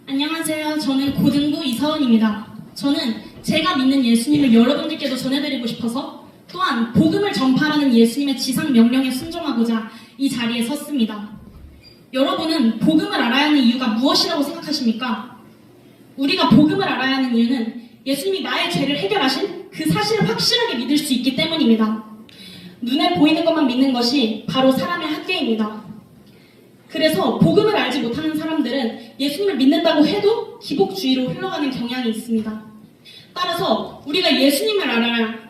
안녕하세요. 저는 고등부 이서은입니다. 저는 제가 믿는 예수님을 여러분들께도 전해드리고 싶어서 또한 복음을 전파하는 예수님의 지상 명령에 순종하고자 이 자리에 섰습니다. 여러분은 복음을 알아야 하는 이유가 무엇이라고 생각하십니까? 우리가 복음을 알아야 하는 이유는 예수님이 나의 죄를 해결하신 그 사실을 확실하게 믿을 수 있기 때문입니다. 눈에 보이는 것만 믿는 것이 바로 사람의 한계입니다. 그래서 복음을 알지 못하는 사람들은 예수님을 믿는다고 해도 기복주의로 흘러가는 경향이 있습니다. 따라서 우리가 예수님을 알아야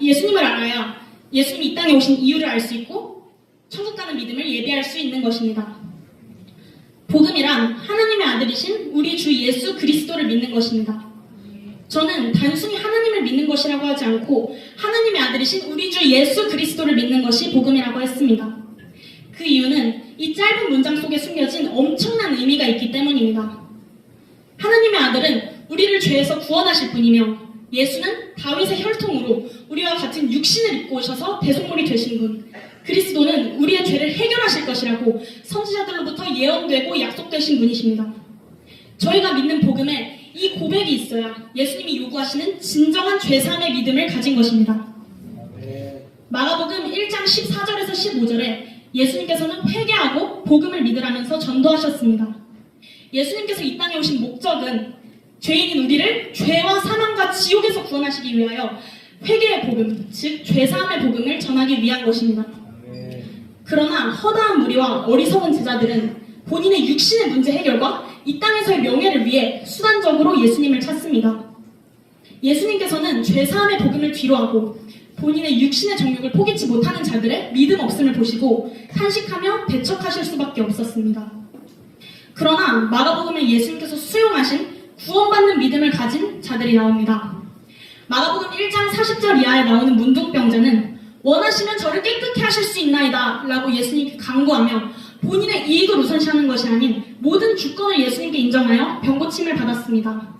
예수님이 이 땅에 오신 이유를 알 수 있고 천국 가는 믿음을 예비할 수 있는 것입니다. 복음이란 하나님의 아들이신 우리 주 예수 그리스도를 믿는 것입니다. 저는 단순히 하나님을 믿는 것이라고 하지 않고 하나님의 아들이신 우리 주 예수 그리스도를 믿는 것이 복음이라고 했습니다. 그 이유는 이 짧은 문장 속에 숨겨진 엄청난 의미가 있기 때문입니다. 하나님의 아들은 우리를 죄에서 구원하실 분이며 예수는 다윗의 혈통으로 우리와 같은 육신을 입고 오셔서 대속물이 되신 분, 그리스도는 우리의 죄를 해결하실 것이라고 선지자들로부터 예언되고 약속되신 분이십니다. 저희가 믿는 복음에 이 고백이 있어야 예수님이 요구하시는 진정한 죄사함의 믿음을 가진 것입니다. 마가복음 1장 14절에서 15절에 예수님께서는 회개하고 복음을 믿으라면서 전도하셨습니다. 예수님께서 이 땅에 오신 목적은 죄인인 우리를 죄와 사망과 지옥에서 구원하시기 위하여 회개의 복음, 즉 죄사함의 복음을 전하기 위한 것입니다. 그러나 허다한 무리와 어리석은 제자들은 본인의 육신의 문제 해결과 이 땅에서의 명예를 위해 수단적으로 예수님을 찾습니다. 예수님께서는 죄사함의 복음을 뒤로하고 본인의 육신의 정욕을 포기치 못하는 자들의 믿음 없음을 보시고 탄식하며 배척하실 수밖에 없었습니다. 그러나 마가복음에 예수님께서 수용하신 구원받는 믿음을 가진 자들이 나옵니다. 마가복음 1장 40절 이하에 나오는 문둥병자는 원하시면 저를 깨끗게 하실 수 있나이다 라고 예수님께 간구하며 본인의 이익을 우선시하는 것이 아닌 모든 주권을 예수님께 인정하여 병고침을 받았습니다.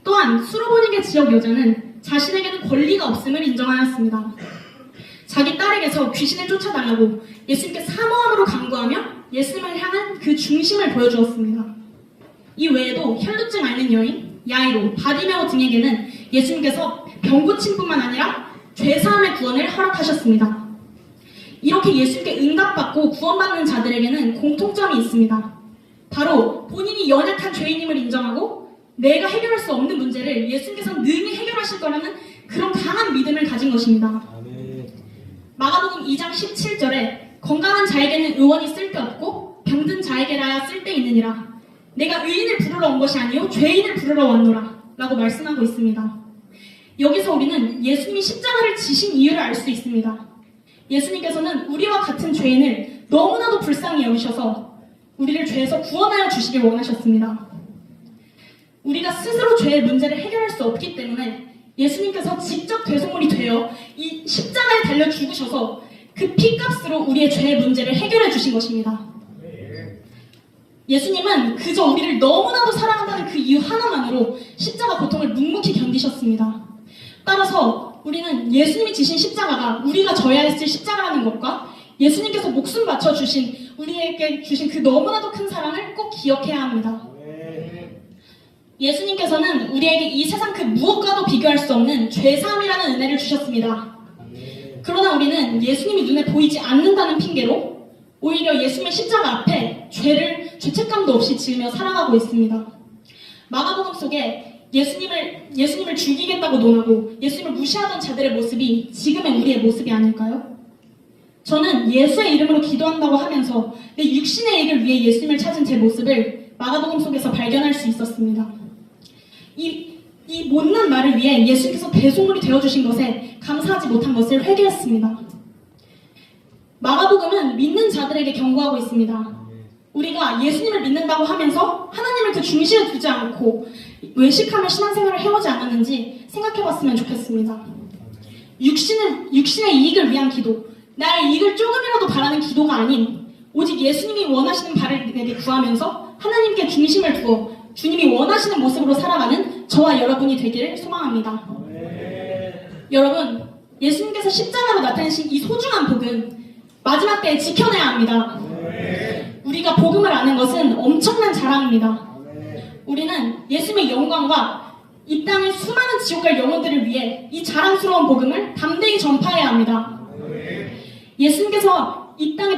또한 수로보니게 지역 여자는 자신에게는 권리가 없음을 인정하였습니다. 자기 딸에게서 귀신을 쫓아달라고 예수님께 사모함으로 간구하며 예수님을 향한 그 중심을 보여주었습니다. 이 외에도 혈루증 앓는 여인, 야이로, 바디메오 등에게는 예수님께서 병고침뿐만 아니라 죄사함의 구원을 허락하셨습니다. 이렇게 예수님께 응답받고 구원받는 자들에게는 공통점이 있습니다. 바로 본인이 연약한 죄인임을 인정하고 내가 해결할 수 없는 문제를 예수님께서는 능히 해결하실 거라는 그런 강한 믿음을 가진 것입니다. 마가복음 2장 17절에 건강한 자에게는 의원이 쓸데없고 병든 자에게라야 쓸데있느니라. 내가 의인을 부르러 온 것이 아니요 죄인을 부르러 왔노라 라고 말씀하고 있습니다. 여기서 우리는 예수님이 십자가를 지신 이유를 알 수 있습니다. 예수님께서는 우리와 같은 죄인을 너무나도 불쌍히 여기셔서 우리를 죄에서 구원하여 주시길 원하셨습니다. 우리가 스스로 죄의 문제를 해결할 수 없기 때문에 예수님께서 직접 대속물이 되어 이 십자가에 달려 죽으셔서 그 피값으로 우리의 죄의 문제를 해결해 주신 것입니다. 예수님은 그저 우리를 너무나도 사랑한다는 그 이유 하나만으로 십자가 고통을 묵묵히 견디셨습니다. 따라서 우리는 예수님이 지신 십자가가 우리가 져야 했을 십자가라는 것과 예수님께서 목숨 바쳐 주신 우리에게 주신 그 너무나도 큰 사랑을 꼭 기억해야 합니다. 예수님께서는 우리에게 이 세상 그 무엇과도 비교할 수 없는 죄사함이라는 은혜를 주셨습니다. 그러나 우리는 예수님이 눈에 보이지 않는다는 핑계로 오히려 예수님의 십자가 앞에 죄책감도 없이 지으며 살아가고 있습니다. 마가복음 속에 예수님을 죽이겠다고 논하고 예수님을 무시하던 자들의 모습이 지금의 우리의 모습이 아닐까요? 저는 예수의 이름으로 기도한다고 하면서 내 육신의 이익을 위해 예수님을 찾은 제 모습을 마가복음 속에서 발견할 수 있었습니다. 이 못난 나를 위해 예수님께서 대속물이 되어주신 것에 감사하지 못한 것을 회개했습니다. 마가복음은 믿는 자들에게 경고하고 있습니다. 우리가 예수님을 믿는다고 하면서 하나님을 그 중심에 두지 않고 외식하며 신앙생활을 해오지 않았는지 생각해봤으면 좋겠습니다. 육신의 이익을 위한 기도, 나의 이익을 조금이라도 바라는 기도가 아닌 오직 예수님이 원하시는 바를 내게 구하면서 하나님께 중심을 두어 주님이 원하시는 모습으로 살아가는 저와 여러분이 되기를 소망합니다. 여러분, 예수님께서 십자가로 나타내신 이 소중한 복음 마지막 때에 지켜내야 합니다. 우리가 복음을 아는 것은 엄청난 자랑입니다. 우리는 예수님의 영광과 이 땅의 수많은 지옥 갈 영혼들을 위해 이 자랑스러운 복음을 담대히 전파해야 합니다. 예수님께서 이 땅에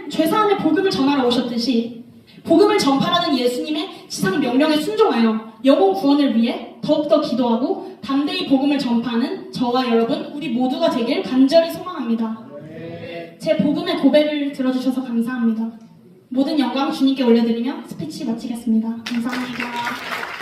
죄사함의 복음을 전하러 오셨듯이 복음을 전파라는 예수님의 지상 명령에 순종하여 영혼 구원을 위해 더욱더 기도하고 담대히 복음을 전파하는 저와 여러분 우리 모두가 되길 간절히 소망합니다. 제 복음의 고백을 들어주셔서 감사합니다. 모든 영광 주님께 올려드리며 스피치 마치겠습니다. 감사합니다.